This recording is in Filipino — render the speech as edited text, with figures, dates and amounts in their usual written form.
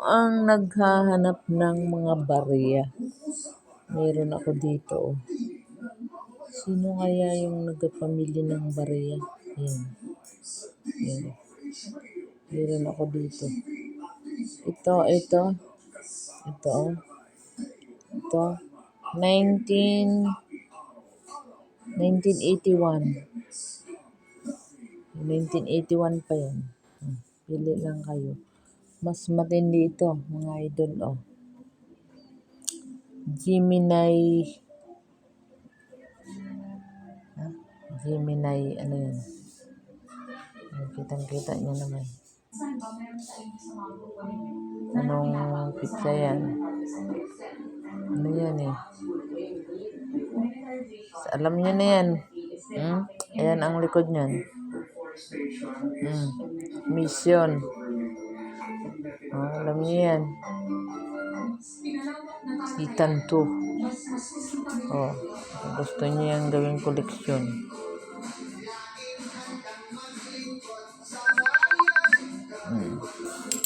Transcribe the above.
ang naghahanap ng mga barya? Meron ako dito. Oh. Sino kaya yung nagpamili ng barya? Yan. Yan. Meron ako dito. Ito. Ito. Ito. 1981. 1981 pa yan. Pili lang kayo. Mas matindi ito, mga idol. Oh. Gemini. Gemini, ano yan? Kitang-kita nyo naman. Anong pizza yan? Ano yan eh? Alam nyo na yan. Ayan ang likod nyan. Mission. Alam nyo yan. Titan 2. Gusto nyo yung gawing koleksyon.